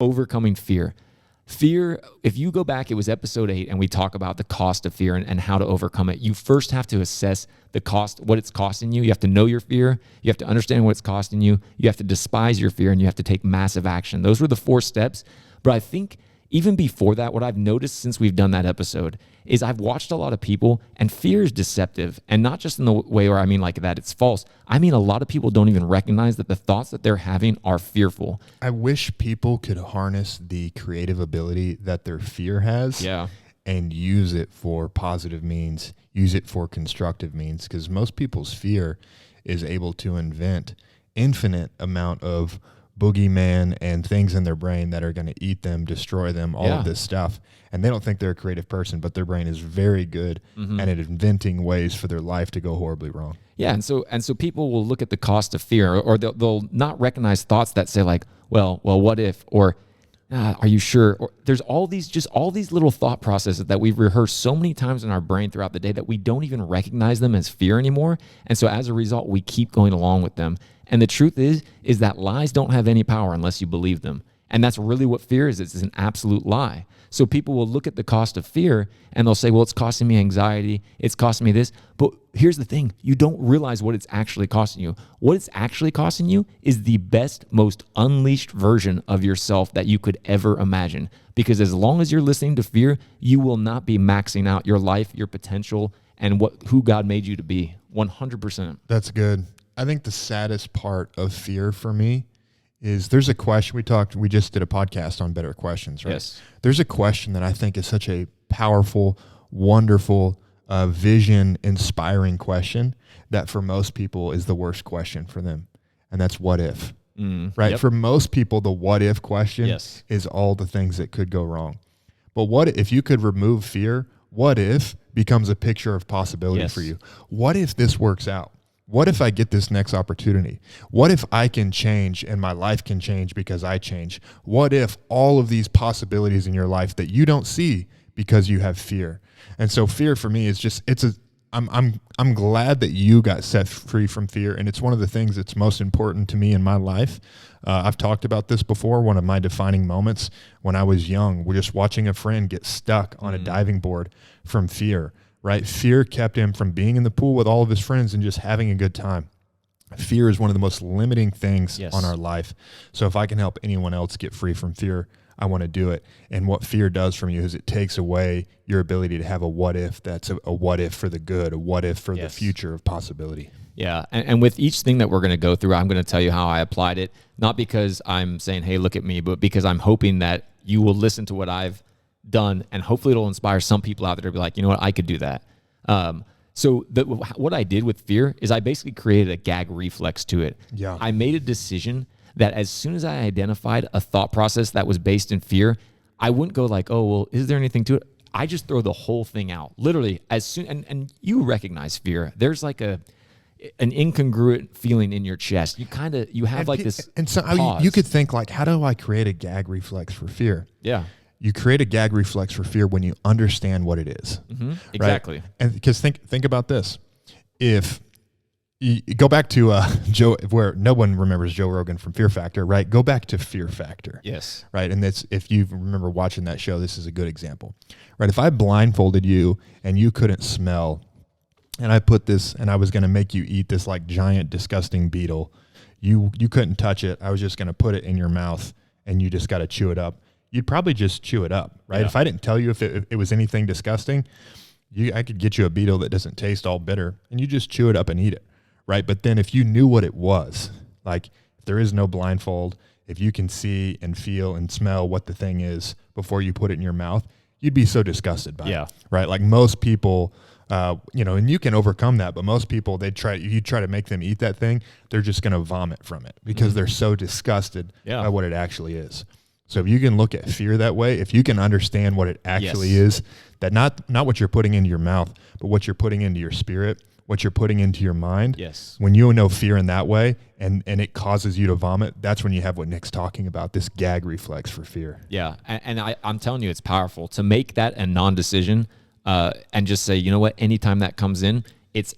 Overcoming fear. Fear, if you go back, it was episode 8, and we talk about the cost of fear and how to overcome it. You first have to assess the cost, what it's costing you. You have to know your fear. You have to understand what it's costing you. You have to despise your fear, and you have to take massive action. Those were the 4 steps. But I think even before that, what I've noticed since we've done that episode is I've watched a lot of people, and fear is deceptive. And not just in the way where I mean like that it's false. I mean, a lot of people don't even recognize that the thoughts that they're having are fearful. I wish people could harness the creative ability that their fear has and use it for positive means, use it for constructive means, because most people's fear is able to invent infinite amount of boogeyman and things in their brain that are going to eat them, destroy them, all of this stuff. And they don't think they're a creative person, but their brain is very good at inventing ways for their life to go horribly wrong. Yeah, and so people will look at the cost of fear, or they'll not recognize thoughts that say like, well, what if, or are you sure? Or there's all these little thought processes that we've rehearsed so many times in our brain throughout the day that we don't even recognize them as fear anymore. And so as a result, we keep going along with them. And the truth is that lies don't have any power unless you believe them. And that's really what fear is. It's an absolute lie. So people will look at the cost of fear and they'll say, well, it's costing me anxiety. It's costing me this. But here's the thing. You don't realize what it's actually costing you. What it's actually costing you is the best, most unleashed version of yourself that you could ever imagine. Because as long as you're listening to fear, you will not be maxing out your life, your potential, and who God made you to be. 100%. That's good. I think the saddest part of fear for me is there's a question we just did a podcast on better questions, right? Yes. There's a question that I think is such a powerful, wonderful, vision inspiring question that for most people is the worst question for them. And that's what if, right? Yep. For most people, the what if question is all the things that could go wrong. But what if you could remove fear? What if becomes a picture of possibility for you? What if this works out? What if I get this next opportunity? What if I can change and my life can change because I change? What if all of these possibilities in your life that you don't see because you have fear? And so fear for me is just, I'm glad that you got set free from fear. And it's one of the things that's most important to me in my life. I've talked about this before. One of my defining moments when I was young, we're just watching a friend get stuck on a diving board from fear. Right? Fear kept him from being in the pool with all of his friends and just having a good time. Fear is one of the most limiting things on our life. So if I can help anyone else get free from fear, I want to do it. And what fear does from you is it takes away your ability to have a what if that's a what if for the good, a what if for the future of possibility. Yeah, and with each thing that we're going to go through, I'm going to tell you how I applied it, not because I'm saying, hey, look at me, but because I'm hoping that you will listen to what I've done, and hopefully it'll inspire some people out there to be like, you know what, I could do that. So what I did with fear is I basically created a gag reflex to it. Yeah. I made a decision that as soon as I identified a thought process that was based in fear, I wouldn't go like, oh, well, is there anything to it? I just throw the whole thing out. Literally, as soon, and you recognize fear. There's like an incongruent feeling in your chest. You have like this. And so you could think like, how do I create a gag reflex for fear? Yeah. You create a gag reflex for fear when you understand what it is. Mm-hmm. Exactly. Right? And because think about this. If you go back to Joe, where no one remembers Joe Rogan from Fear Factor, right? Go back to Fear Factor. Yes. Right. And that's, if you remember watching that show, this is a good example, right? If I blindfolded you and you couldn't smell, and I put this, and I was going to make you eat this like giant, disgusting beetle, you couldn't touch it. I was just going to put it in your mouth and you just got to chew it up. You'd probably just chew it up, right? Yeah. If I didn't tell you if it was anything disgusting, I could get you a beetle that doesn't taste all bitter, and you just chew it up and eat it, right? But then if you knew what it was, like if there is no blindfold, if you can see and feel and smell what the thing is before you put it in your mouth, you'd be so disgusted by it, right? Like most people, and you can overcome that, but most people, you try to make them eat that thing, they're just going to vomit from it because they're so disgusted by what it actually is. So if you can look at fear that way, if you can understand what it actually is, that not what you're putting into your mouth, but what you're putting into your spirit, what you're putting into your mind. Yes. When you know fear in that way and it causes you to vomit, that's when you have what Nick's talking about, this gag reflex for fear. Yeah. And I'm telling you, it's powerful to make that a non-decision and just say, you know what, anytime that comes in,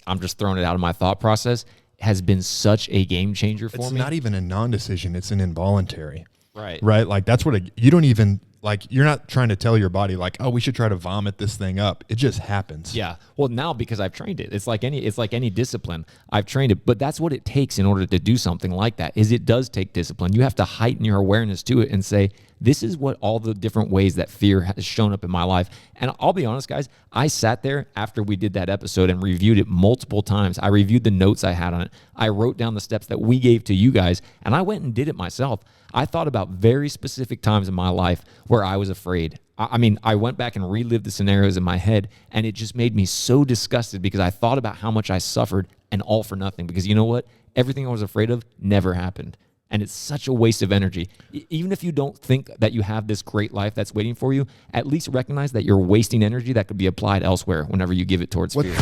I'm just throwing it out of my thought process, has been such a game changer for me. It's not even a non-decision. It's an involuntary. Right? Like that's what you don't even like. You're not trying to tell your body like, oh, we should try to vomit this thing up. It just happens. Yeah. Well, now because I've trained it, it's like any discipline. I've trained it, but that's what it takes in order to do something like that. Is it does take discipline. You have to heighten your awareness to it and say, this is what all the different ways that fear has shown up in my life. And I'll be honest, guys, I sat there after we did that episode and reviewed it multiple times. I reviewed the notes I had on it. I wrote down the steps that we gave to you guys, and I went and did it myself. I thought about very specific times in my life where I was afraid. I mean, I went back and relived the scenarios in my head, and it just made me so disgusted because I thought about how much I suffered, and all for nothing. Because you know what? Everything I was afraid of never happened. And it's such a waste of energy. Even if you don't think that you have this great life that's waiting for you, at least recognize that you're wasting energy that could be applied elsewhere whenever you give it towards fear.